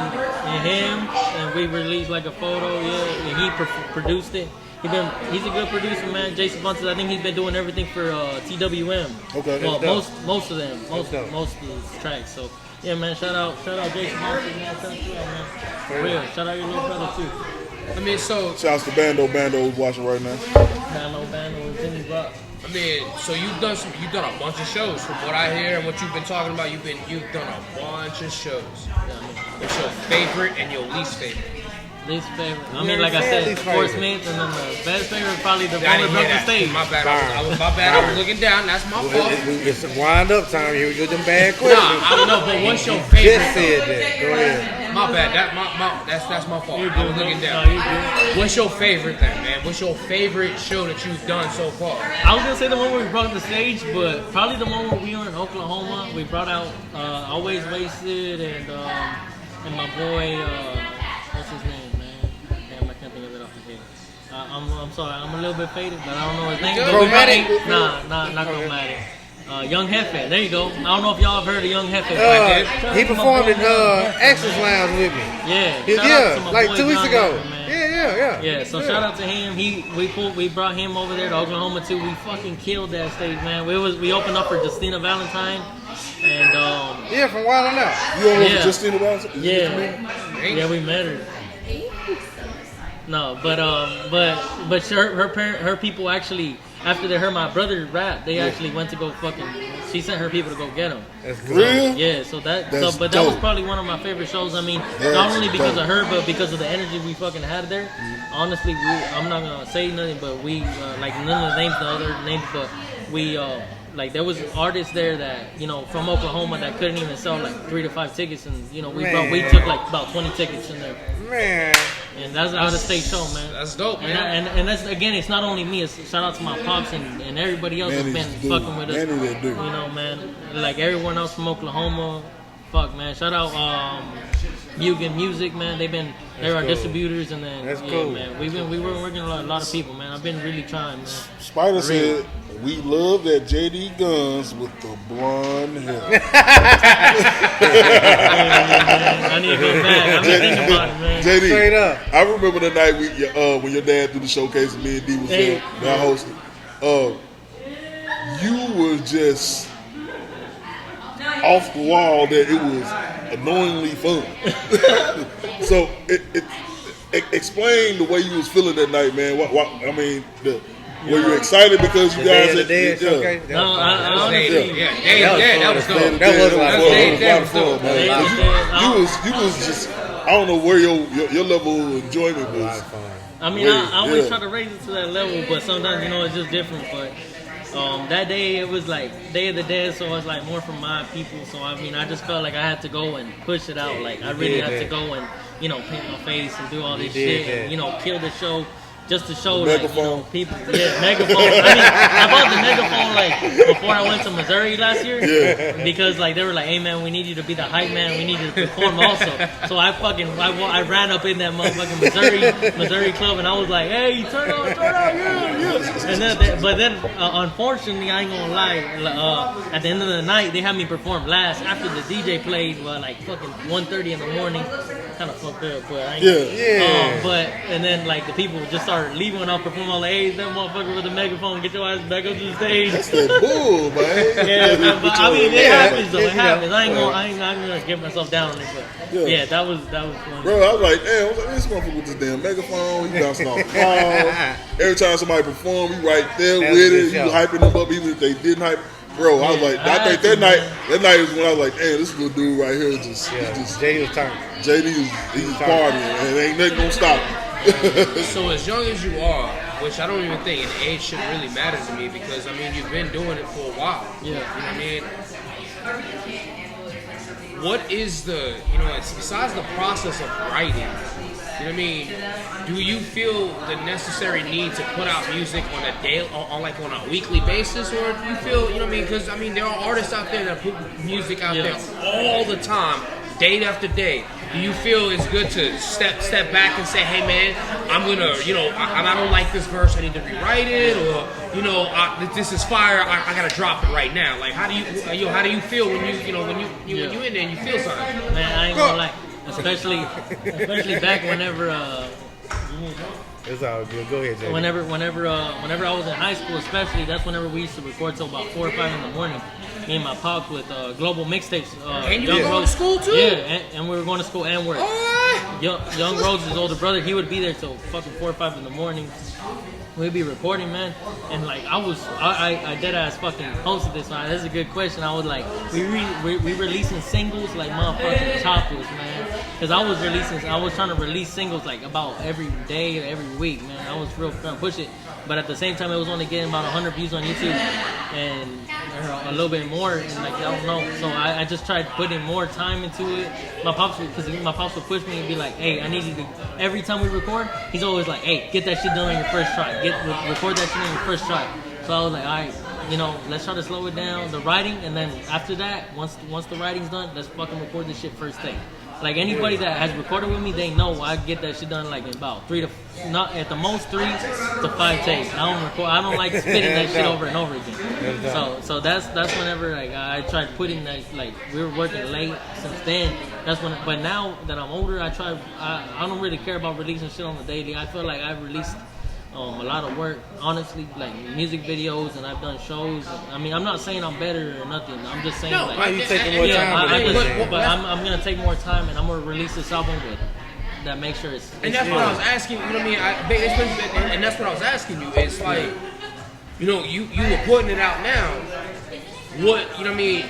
him, and we released like a photo. Yeah, and he produced it. He's a good producer, man. JD Gonz, I think he's been doing everything for TWM. Okay. Well, most of them, most of the tracks. So yeah, man. Shout out JD Gonz, man. Shout out to him, man. For real. Shout out your little brother too. I mean, so Shouts to Bando who's watching right now. Bando, Jimmy Rock. I mean, so you've done a bunch of shows. From what I hear and what you've been talking about, you've done a bunch of shows. What's your favorite and your least favorite? Least favorite. I mean, like I said, Fort Smith, and then the best favorite probably the one that broke the stage. My bad. I was looking down. That's my fault. It's wind up time here. We get them bad questions. Nah, I don't know. But what's your favorite? Just said that. Go ahead. My bad. That's my fault. You're I good, was looking no, down. you're good. What's your favorite then, man? What's your favorite show that you've done so far? I was gonna say the one where we broke the stage, but probably the one where we were in Oklahoma. We brought out Always Wasted and my boy, what's his name, man? Damn, I can't think of it off the head. I'm sorry, I'm a little bit faded, but I don't know his name. Chromatic? Nah, not Chromatic. Young Hefe, there you go. I don't know if y'all have heard of Young Hefe. He performed at Access Lounge with me. Yeah, Yeah, like 2 weeks ago. Yeah. So shout out to him. We brought him over there to Oklahoma too. We fucking killed that stage, man. We opened up for Justina Valentine, and from Wild On Out. You over Justina Valentine? yeah, we met her. No, but her people actually, after they heard my brother rap, they actually went to go she sent her people to go get him. That's good. Real? Yeah, that was probably one of my favorite shows. I mean, not only because of her, but because of the energy we fucking had there. Honestly, I'm not gonna say nothing, but we like none of the other names, but we like there was artists there that from Oklahoma that couldn't even sell like 3 to 5 tickets, and we took like about 20 tickets in there. Man. And that's out of state show, man. That's dope, man. And that's, again, it's not only me. It's shout out to my pops and everybody else that's been fucking with us. Man. Like everyone else from Oklahoma. Fuck, man. Shout out Mugen Music, man. They're our distributors, and then that's cool. Man. We were working with a lot of people, man. I've been really trying, man. Spider said, "We love that JD Gonz with the blonde hair." I need to go back. I've been thinking about it, man. JD, straight up. I remember the night when your dad threw the showcase and me and D was there, and I hosted. You were just off the wall that it was annoyingly fun. So explain the way you was feeling that night, man. Were you excited because you guys had showcase? No, honestly, that was dope. That was fun. You was just, I don't know where your level of enjoyment was. I mean, I always try to raise it to that level, but sometimes it's just different. But that day it was like Day of the Dead, so it's like more from my people. So I mean, I just felt like I had to go and push it out. Like I really had to go and paint my face and do all this shit and kill the show. Just to show people, megaphone. I mean, I bought the megaphone like before I went to Missouri last year. Yeah. Because they were like, "Hey man, we need you to be the hype man. We need you to perform also." So I ran up in that motherfucking Missouri club, and I was like, "Hey, turn on, yeah." And then, unfortunately, I ain't gonna lie. At the end of the night, they had me perform last after the DJ played. Like fucking 1:30 in the morning. Kind of fucked up, but I ain't. And then the people just started leaving when I was performing. All like, "Hey, that motherfucker with the megaphone, get your ass back up to the stage." That's that bull, man. Yeah, but I mean, it happens though. It happens. I ain't gonna get myself down on it, but yeah, that was fun. Bro, I was like, damn, this motherfucker with this damn megaphone, he bouncing off the wall. Every time somebody perform, you right there with it. You hyping them up, even if they didn't hype. Bro, I was like, I think that night is when I was like, damn, this little dude right here just JD was turning. He's partying, and ain't nothing gonna stop him. So as young as you are, which I don't even think an age should really matter to me, because I mean you've been doing it for a while. Yeah. You know what I mean? What is besides the process of writing, You know what I mean? Do you feel the necessary need to put out music on a daily, on a weekly basis, or do you feel, you know what I mean? Because I mean, there are artists out there that put music out there all the time, day after day. Do you feel it's good to step back and say, hey man, I'm gonna, you know, I don't like this verse, I need to rewrite it, or you know, this is fire, I gotta drop it right now. Like, how do you feel when when you in there and you feel something? Man, I ain't gonna lie. Especially back whenever It's all good. Go ahead, JD. whenever I was in high school, especially, that's whenever we used to record till about 4 or 5 in the morning. Me and my pops with global mixtapes. And you were going to school too? Yeah, and we were going to school and work. Young Rose's older brother, he would be there till fucking 4 or 5 in the morning. We'd be recording, man, and like I dead ass fucking posted this, man. That's a good question. I was like, we releasing singles like motherfucking choppers, man. Cause I was trying to release singles like about every day or every week, man. I was real trying to push it, but at the same time, it was only getting about 100 views on YouTube and a little bit more, and like I don't know. So I just tried putting more time into it. My pops would push me and be like, hey, I need you to. Every time we record, he's always like, hey, get that shit done on your first try. Record that shit on your first try. So I was like, all right, you know, let's try to slow it down, the writing, and then after that, once the writing's done, let's fucking record this shit first thing. Like anybody that has recorded with me, they know I get that shit done like in about 3 to at the most 3 to 5 takes. I don't like spitting that shit over and over again. So that's whenever like I tried putting that, like we were working late since then. That's when. But now that I'm older, I don't really care about releasing shit on the daily. I feel like I've released a lot of work, honestly, like music videos, and I've done shows. I mean, I'm not saying I'm better or nothing. I'm just saying, why you taking more time? But I'm gonna take more time, and I'm gonna release this album with that. Make sure it's. And that's what I was asking. You know what I mean? And that's what I was asking you. It's like, you know, you were putting it out now. What, you know what I mean?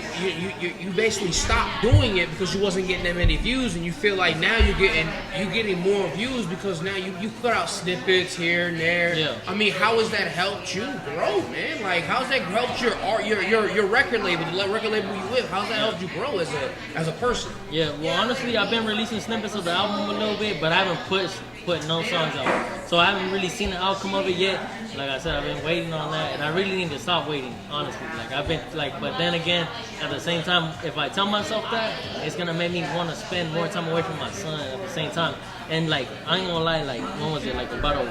You basically stopped doing it because you wasn't getting that many views, and you feel like now you're getting more views because now you put out snippets here and there. Yeah. I mean, how has that helped you grow, man? Like, how's that helped your art, your record label, the record label you with? How's that helped you grow as a person? Yeah, well, honestly, I've been releasing snippets of the album a little bit, but I haven't put no songs out. So I haven't really seen the outcome of it yet. Like I said, I've been waiting on that, and I really need to stop waiting, honestly. Like I've been like, but then again, at the same time, if I tell myself that, it's gonna make me want to spend more time away from my son at the same time. And like, I ain't gonna lie, like when was it? Like about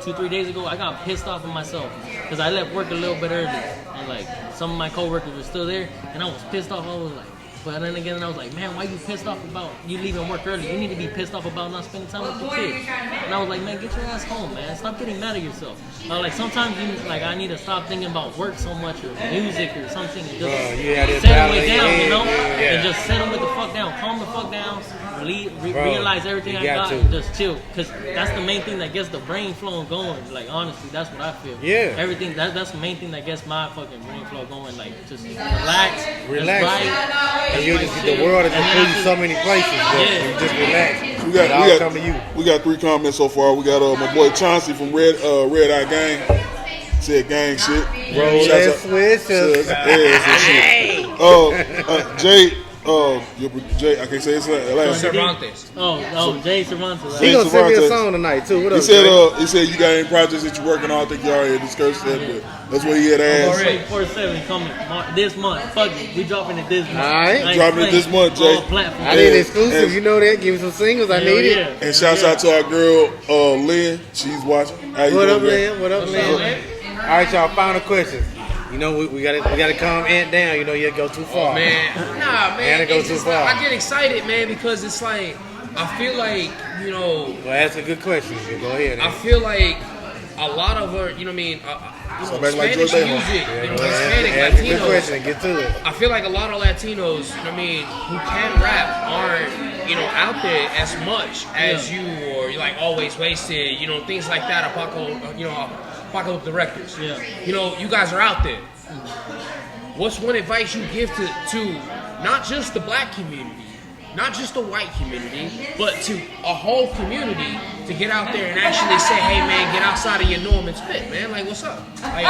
2-3 days ago, I got pissed off at myself because I left work a little bit early, and like some of my coworkers were still there, and I was pissed off. I was like. But then again, I was like, man, why you pissed off about you leaving work early? You need to be pissed off about not spending time with your kids. And I was like, man, get your ass home, man. Stop getting mad at yourself. Like sometimes I need to stop thinking about work so much or music or something and just settle it down, you know? And just settle it the fuck down. Calm the fuck down. Realize everything I got and just chill. Because that's the main thing that gets the brain flowing going. Like, honestly, that's what I feel. Yeah. Everything, that's the main thing that gets my fucking brain flow going. Like, just relax. And the world has just put you so many places, but you just relax. We got 3 comments so far. We got my boy Chauncey from Red Eye Gang. Said gang shit. Roll that switch. Jay, I can't say his last name. Cervantes. Jay Cervantes. He gonna send me a song tonight too. What up, he said you got any projects that you're working on. I think you already discussed that, but that's what he had asked. 47 coming this month. Fuck it, we dropping it this month. All right, dropping it this month, Jay. I need exclusive. You know that. Give me some singles. I need it. And shouts out to our girl Lynn. She's watching. What up, Lynn? What up, Lynn? All right, y'all. Final question. You know, we gotta calm Ant down. You know, you go too far. Oh, man. Nah, man. Ant go too far. I get excited, man, because it's like, I feel like, you know. Well, that's a good question. Go ahead. I feel like a lot of our, you know what I mean, Spanish music, Hispanic, Latinos. Good question. Get to it. I feel like a lot of Latinos, you know what I mean, who can rap aren't, you know, out there as much as you, or you're like Always Wasted, you know, things like that. Apocalypse the Records. Yeah. You know, you guys are out there. What's one advice you give to not just the black community, not just the white community, but to a whole community to get out there and actually say, hey man, get outside of your norm and spit, man. Like, what's up? Like,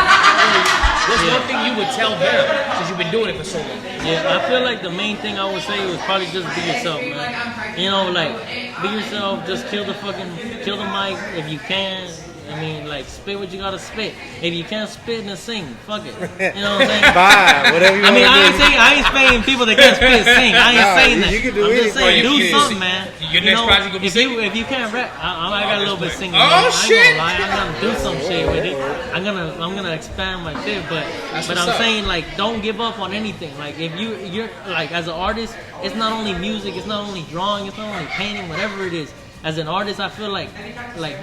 what's one thing you would tell them since you've been doing it for so long? Yeah, I feel like the main thing I would say was probably just be yourself, man. You know, like, be yourself, just kill the mic if you can. I mean, like, spit what you gotta spit. If you can't spit, then sing. Fuck it. You know what I'm saying? Bye. Whatever you want to do. I ain't saying people that can't spit sing. I ain't saying that. You can do I'm just saying, anything. do something, man. Your next project gonna be singing? If you can't rap, I got a little bit singing. Oh, shit! I ain't gonna lie. I'm gonna do some shit with it. I'm gonna expand my shit, but I'm saying, like, don't give up on anything. Like, if you're like, as an artist, it's not only music, it's not only drawing, it's not only painting, whatever it is. As an artist, I feel like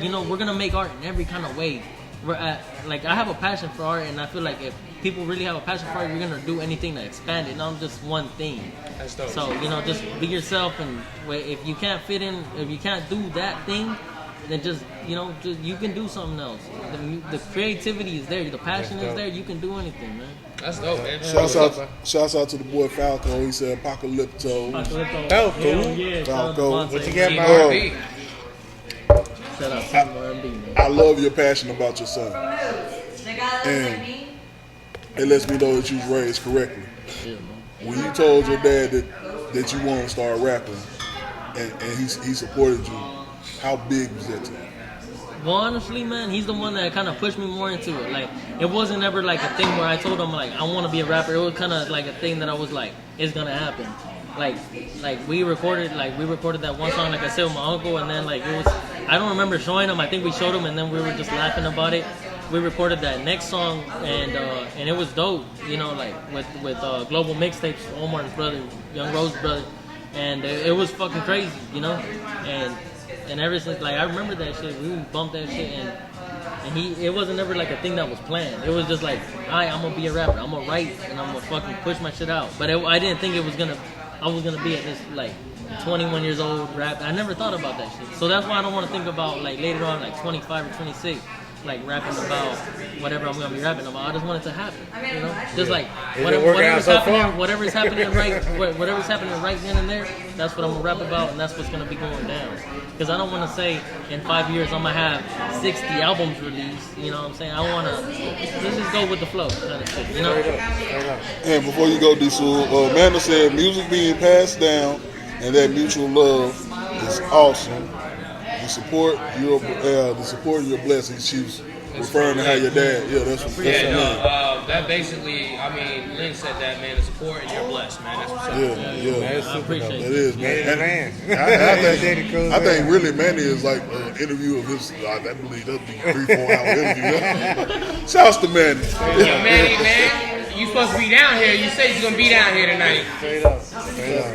you know, we're gonna make art in every kind of way. Like, I have a passion for art, and I feel like if people really have a passion for art, you're gonna do anything to expand it, not just one thing. That's dope. So, you know, just be yourself, and if you can't fit in, if you can't do that thing, then just, you know, you can do something else. The creativity is there, the passion is there. You can do anything, man. That's dope, man. Shouts out to the boy Falco. He said Apocalypto. Hell yeah. Falco. What you got, R&B. Shout out to R&B, man. I love your passion about your son, and it lets me know that you was raised correctly. Yeah, man. When you told your dad that you want to start rapping, and he supported you, how big was that to you? Well, honestly, man, he's the one that kind of pushed me more into it. Like, it wasn't ever like a thing where I told him, like, I want to be a rapper. It was kind of like a thing that I was like, it's gonna happen. Like we recorded that one song, like I said, with my uncle, and then like it was, I don't remember showing him. I think we showed him, and then we were just laughing about it. We recorded that next song, and it was dope, you know, like with Global Mixtapes, Omar's brother, Young Rose's brother, and it was fucking crazy, you know, and ever since, like, I remember that shit, we bumped that shit, and it wasn't ever like a thing that was planned. It was just like, alright, I'm gonna be a rapper, I'm gonna write, and I'm gonna fucking push my shit out. But I didn't think I was gonna be at this, like, 21 years old rap. I never thought about that shit. So that's why I don't want to think about, like, later on, like 25 or 26, like rapping about whatever I'm gonna be rapping about. I just want it to happen, you know. Just like whatever's happening right then and there. That's what I'm gonna rap about, and that's what's gonna be going down. Because I don't want to say in 5 years I'm gonna have 60 albums released. You know what I'm saying? I wanna let's just go with the flow, kind of shit, you know. And before you go, D-Sewell, Amanda said music being passed down and that mutual love is awesome. The support your blessings. She was referring to how your dad. Yeah, that's what. That basically, I mean, Lynn said that, man. The support and you're blessed, man. That's what's up. Yeah. Man, I appreciate That is, man. Man. I think really Manny is like an interview of his. I believe that'd be 3-4 hour interview. Shouts to Manny. Yo, Manny, man. You supposed to be down here. You said you're gonna be down here tonight. Straight up.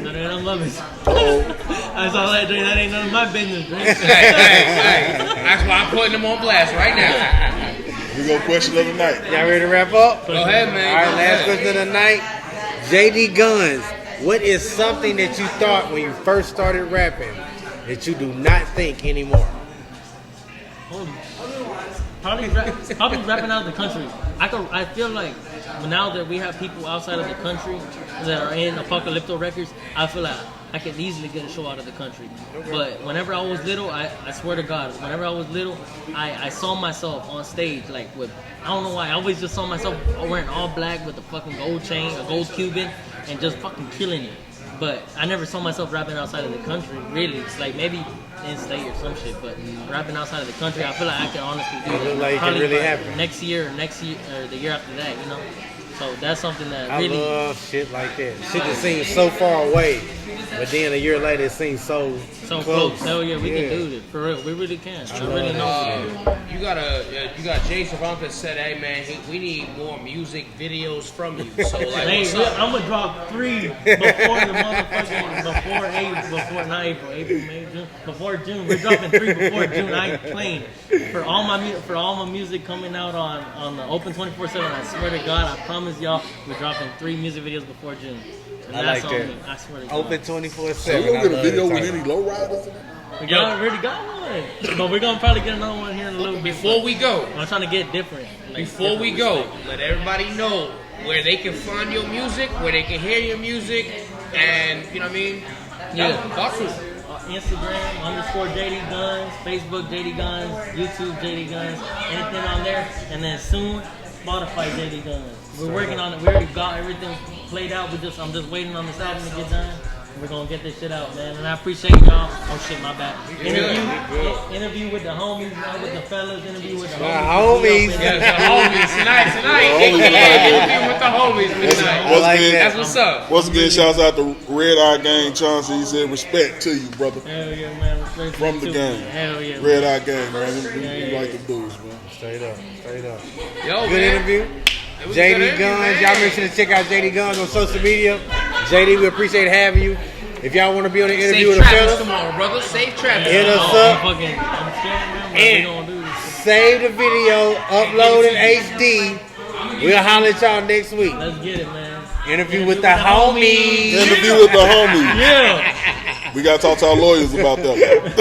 No, they don't love it. That's all that, Dre. That ain't none of my business, Dre. Hey. That's why I'm putting them on blast right now. We go question of the night. Y'all ready to wrap up? Go ahead, man. All right, last question of the night. JD Gonz, what is something that you thought when you first started rapping that you do not think anymore? Probably rapping out of the country. I feel like now that we have people outside of the country that are in Apocalypto Records, I feel like I could easily get a show out of the country. But whenever I was little, I swear to God, whenever I was little, I saw myself on stage, like with, I don't know why, I always just saw myself wearing all black with a fucking gold chain, a gold Cuban, and just fucking killing it. But I never saw myself rapping outside of the country, really. It's like maybe in state or some shit, but rapping outside of the country, I feel like I can honestly do It it. look like it Probably really by happen. next year, or the year after that, you know? So that's something that I really... love shit like that. Shit that seems so far away, but then a year later it seems so close. Hell yeah, we can do it. For real, we really can. I really know. You got Jay Savanka said, hey man, we need more music videos from you. So like, Hey, what's up? I'm gonna drop 3 before the motherfucking April, May, June. Before June, we're dropping 3 before June. I ain't playing. For all my music coming out on the Open 24/7. I swear to God, I promise y'all, we're dropping 3 music videos before June. And I that's like on that. me. I swear to God. Open 24/7. So you don't get a video with any lowriders? We already got one, but we're gonna probably get another one here in a little bit. Before we go, I'm trying to get different. before we go, let everybody know where they can find your music, where they can hear your music, and you know what I mean. Yeah. Talk to us. Instagram _JD Gonz, Facebook JD Gonz, YouTube JD Gonz, anything on there, and then soon Spotify JD Gonz. We're working on it. We already got everything played out. I'm just waiting on this album to get done. We're gonna get this shit out, man. And I appreciate y'all. Oh shit, my bad. Interview with the homies, with the fellas. Interview with the homies. Yeah, the homies tonight. Interview with the homies tonight. That's what's up. Once again, shouts out to Red Eye Gang Chauncey. He said respect to you, brother. Hell yeah, man. Respect From the too, game. man. Hell yeah. Red Eye Gang, man. We Yeah. like the dudes, man. Straight up. Yo, Good man. interview. It was a JD good interview, Gonz. man. Y'all make sure to check out JD Gonz on social media. JD, we appreciate having you. If y'all want to be on the interview Safe with a travels fella, tomorrow, brother. Safe travels. hit us I'm up. scared, man. What And we gonna do? Save the video, upload in HD. We'll holler at y'all next week. Let's get it, man. Interview with the homies. Interview with the homies. Yeah. We got to talk to our lawyers about that one.